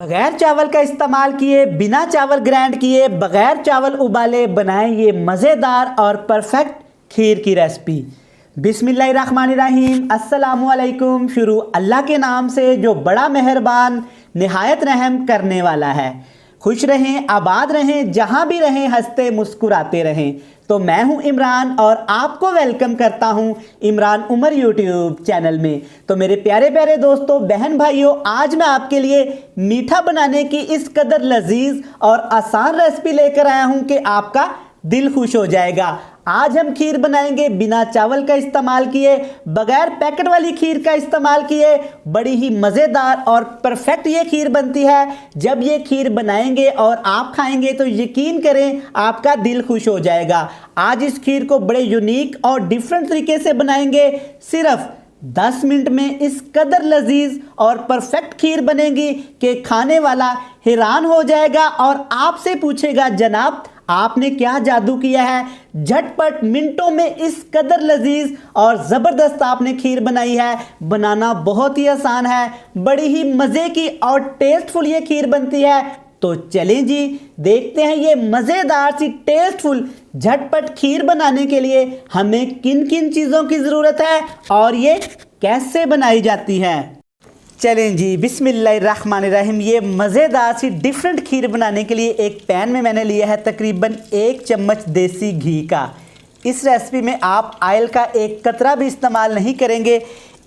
बगैर चावल का इस्तेमाल किए, बिना चावल ग्राइंड किए, बगैर चावल उबाले बनाएं ये मज़ेदार और परफेक्ट खीर की रेसिपी। बिस्मिल्लाहिर्रहमानिर्रहीम, अस्सलामुअलैकुम। शुरू अल्लाह के नाम से जो बड़ा मेहरबान निहायत रहम करने वाला है। खुश रहें, आबाद रहें, जहाँ भी रहें हंसते मुस्कुराते रहें। तो मैं हूं इमरान और आपको वेलकम करता हूं इमरान उमर यूट्यूब चैनल में। तो मेरे प्यारे प्यारे दोस्तों, बहन भाइयों, आज मैं आपके लिए मीठा बनाने की इस कदर लजीज और आसान रेसिपी लेकर आया हूं कि आपका दिल खुश हो जाएगा। आज हम खीर बनाएंगे बिना चावल का इस्तेमाल किए, बगैर पैकेट वाली खीर का इस्तेमाल किए। बड़ी ही मज़ेदार और परफेक्ट ये खीर बनती है। जब ये खीर बनाएंगे और आप खाएंगे तो यकीन करें आपका दिल खुश हो जाएगा। आज इस खीर को बड़े यूनिक और डिफरेंट तरीके से बनाएंगे। सिर्फ 10 मिनट में इस कदर लजीज और परफेक्ट खीर बनेगी कि खाने वाला हैरान हो जाएगा और आपसे पूछेगा, जनाब आपने क्या जादू किया है। झटपट मिनटों में इस कदर लजीज और ज़बरदस्त आपने खीर बनाई है। बनाना बहुत ही आसान है, बड़ी ही मज़े की और टेस्टफुल ये खीर बनती है। तो चलें जी, देखते हैं ये मज़ेदार सी टेस्टफुल झटपट खीर बनाने के लिए हमें किन किन चीज़ों की ज़रूरत है और ये कैसे बनाई जाती है। चलें जी, बिस्मिल्लाहिर्रहमानिर्रहीम। ये मज़ेदार सी डिफरेंट खीर बनाने के लिए एक पैन में मैंने लिया है तकरीबन 1 चम्मच देसी घी का। इस रेसिपी में आप ऑयल का एक कतरा भी इस्तेमाल नहीं करेंगे।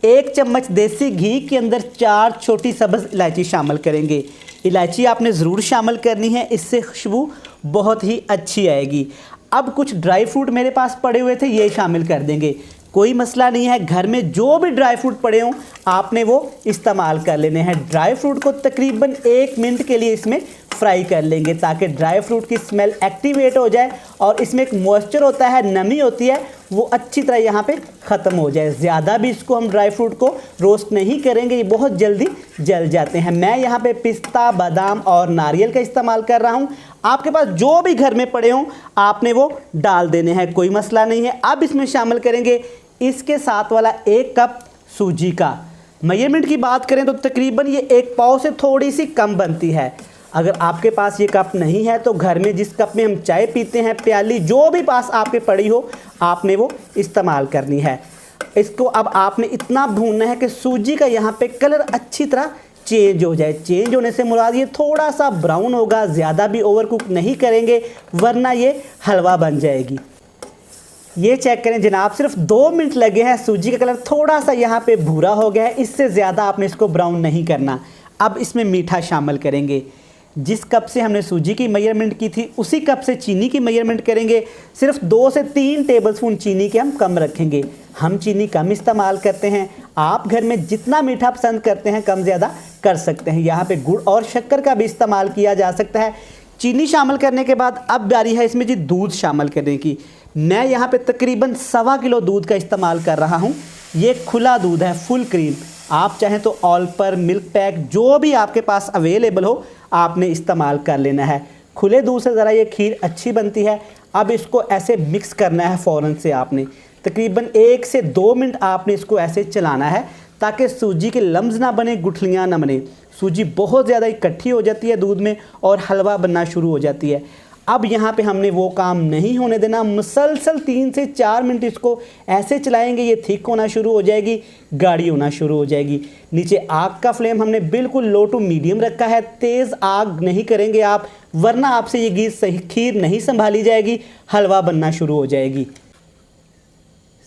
1 चम्मच देसी घी के अंदर 4 छोटी सब्ज़ इलायची शामिल करेंगे। इलायची आपने ज़रूर शामिल करनी है, इससे खुशबू बहुत ही अच्छी आएगी। अब कुछ ड्राई फ्रूट मेरे पास पड़े हुए थे, ये शामिल कर देंगे। कोई मसला नहीं है, घर में जो भी ड्राई फ्रूट पड़े हों आपने वो इस्तेमाल कर लेने हैं। ड्राई फ्रूट को तकरीबन 1 मिनट के लिए इसमें फ्राई कर लेंगे ताकि ड्राई फ्रूट की स्मेल एक्टिवेट हो जाए और इसमें एक मॉइस्चर होता है, नमी होती है, वो अच्छी तरह यहाँ पे ख़त्म हो जाए। ज़्यादा भी इसको हम ड्राई फ्रूट को रोस्ट नहीं करेंगे, ये बहुत जल्दी जल जाते हैं। मैं यहाँ पे पिस्ता, बादाम और नारियल का इस्तेमाल कर रहा हूँ। आपके पास जो भी घर में पड़े हों आपने वो डाल देने हैं, कोई मसला नहीं है। अब इसमें शामिल करेंगे इसके साथ वाला 1 कप सूजी का। मेजरमेंट की बात करें तो तकरीबन ये 1 पाव से थोड़ी सी कम बनती है। अगर आपके पास ये कप नहीं है तो घर में जिस कप में हम चाय पीते हैं, प्याली जो भी पास आपके पड़ी हो आपने वो इस्तेमाल करनी है। इसको अब आपने इतना भूनना है कि सूजी का यहाँ पे कलर अच्छी तरह चेंज हो जाए। चेंज होने से मुराद ये थोड़ा सा ब्राउन होगा, ज़्यादा भी ओवर कुक नहीं करेंगे वरना ये हलवा बन जाएगी। ये चेक करें जनाब, सिर्फ 2 मिनट लगे हैं। सूजी का कलर थोड़ा सा यहाँ पे भूरा हो गया है, इससे ज़्यादा आपने इसको ब्राउन नहीं करना। अब इसमें मीठा शामिल करेंगे। जिस कप से हमने सूजी की मेजरमेंट की थी उसी कप से चीनी की मेजरमेंट करेंगे। सिर्फ 2 से 3 टेबलस्पून चीनी के हम कम रखेंगे। हम चीनी कम इस्तेमाल करते हैं, आप घर में जितना मीठा पसंद करते हैं कम ज़्यादा कर सकते हैं। यहाँ पे गुड़ और शक्कर का भी इस्तेमाल किया जा सकता है। चीनी शामिल करने के बाद अब बारी है इसमें जी दूध शामिल करने की। मैं यहाँ पे तकरीबन 1.25 किलो दूध का इस्तेमाल कर रहा हूँ। ये खुला दूध है, फुल क्रीम। आप चाहें तो ऑल पर, मिल्क पैक, जो भी आपके पास अवेलेबल हो आपने इस्तेमाल कर लेना है। खुले दूध से ज़रा ये खीर अच्छी बनती है। अब इसको ऐसे मिक्स करना है फ़ौरन से। आपने तकरीबन 1 से 2 मिनट आपने इसको ऐसे चलाना है ताकि सूजी के लम्स ना बने, गुठलियाँ ना बने। सूजी बहुत ज़्यादा इकट्ठी हो जाती है दूध में और हलवा बनना शुरू हो जाती है। अब यहाँ पे हमने वो काम नहीं होने देना। मुसलसल 3 से 4 मिनट इसको ऐसे चलाएंगे, ये थिक होना शुरू हो जाएगी, गाढ़ी होना शुरू हो जाएगी। नीचे आग का फ्लेम हमने बिल्कुल लो टू मीडियम रखा है, तेज़ आग नहीं करेंगे आप, वरना आपसे ये खीर नहीं संभाली जाएगी, हलवा बनना शुरू हो जाएगी।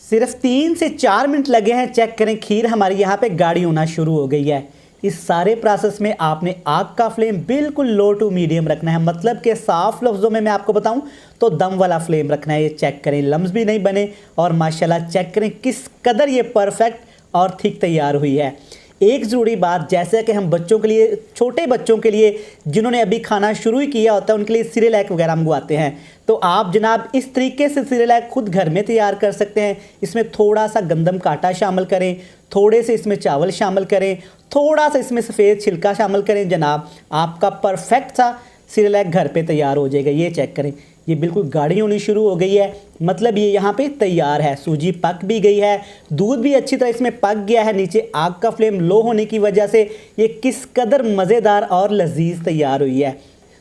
सिर्फ 3 से 4 मिनट लगे हैं, चेक करें खीर हमारी यहाँ पे गाढ़ी होना शुरू हो गई है। इस सारे प्रोसेस में आपने आग का फ्लेम बिल्कुल लो टू मीडियम रखना है, मतलब कि साफ लफ्ज़ों में मैं आपको बताऊं तो दम वाला फ्लेम रखना है। ये चेक करें लम्स भी नहीं बने और माशाल्लाह चेक करें किस कदर ये परफेक्ट और थिक तैयार हुई है। एक ज़रूरी बात, जैसे कि हम बच्चों के लिए, छोटे बच्चों के लिए जिन्होंने अभी खाना शुरू ही किया होता है उनके लिए सिरेलैक वगैरह मंगवाते हैं, तो आप जनाब इस तरीके से सिरेलैक खुद घर में तैयार कर सकते हैं। इसमें थोड़ा सा गंदम का आटा शामिल करें, थोड़े से इसमें चावल शामिल करें, थोड़ा सा इसमें सफ़ेद छिलका शामिल करें, जनाब आपका परफेक्ट सा सिरेलैक घर पे तैयार हो जाएगा। ये चेक करें ये बिल्कुल गाढ़ी होनी शुरू हो गई है, मतलब ये यहाँ पे तैयार है। सूजी पक भी गई है, दूध भी अच्छी तरह इसमें पक गया है। नीचे आग का फ्लेम लो होने की वजह से ये किस कदर मज़ेदार और लजीज तैयार हुई है।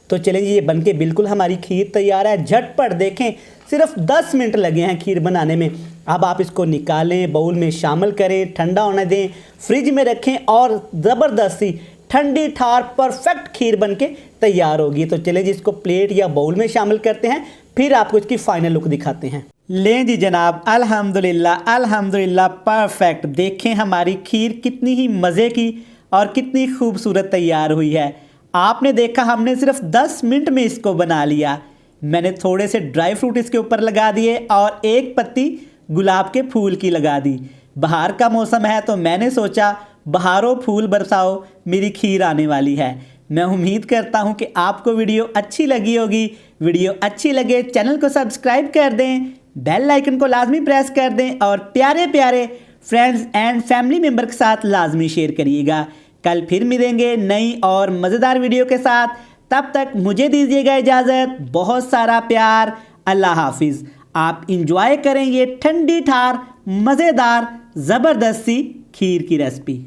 तो चलें जी, ये बनके बिल्कुल हमारी खीर तैयार है। झटपट देखें, सिर्फ 10 मिनट लगे हैं खीर बनाने में। अब आप इसको निकालें, बाउल में शामिल करें, ठंडा होने दें, फ्रिज में रखें और ज़बरदस्त सी ठंडी ठार परफेक्ट खीर बनके तैयार होगी। तो चलें जी, इसको प्लेट या बाउल में शामिल करते हैं, फिर आपको इसकी फाइनल लुक दिखाते हैं। लें जी जनाब, अल्हम्दुलिल्लाह अल्हम्दुलिल्लाह परफेक्ट। देखें हमारी खीर कितनी ही मज़े की और कितनी खूबसूरत तैयार हुई है। आपने देखा, हमने सिर्फ 10 मिनट में इसको बना लिया। मैंने थोड़े से ड्राई फ्रूट इसके ऊपर लगा दिए और एक पत्ती गुलाब के फूल की लगा दी। बाहर का मौसम है तो मैंने सोचा बहारों फूल बरसाओ, मेरी खीर आने वाली है। मैं उम्मीद करता हूँ कि आपको वीडियो अच्छी लगी होगी। वीडियो अच्छी लगे चैनल को सब्सक्राइब कर दें, बेल आइकन को लाजमी प्रेस कर दें और प्यारे प्यारे फ्रेंड्स एंड फैमिली मेम्बर के साथ लाजमी शेयर करिएगा। कल फिर मिलेंगे नई और मज़ेदार वीडियो के साथ। तब तक मुझे दीजिएगा इजाज़त। बहुत सारा प्यार। अल्लाह हाफिज़। आप इंजॉय करें ये ठंडी ठार मज़ेदार ज़बरदस्त सी खीर की रेसिपी।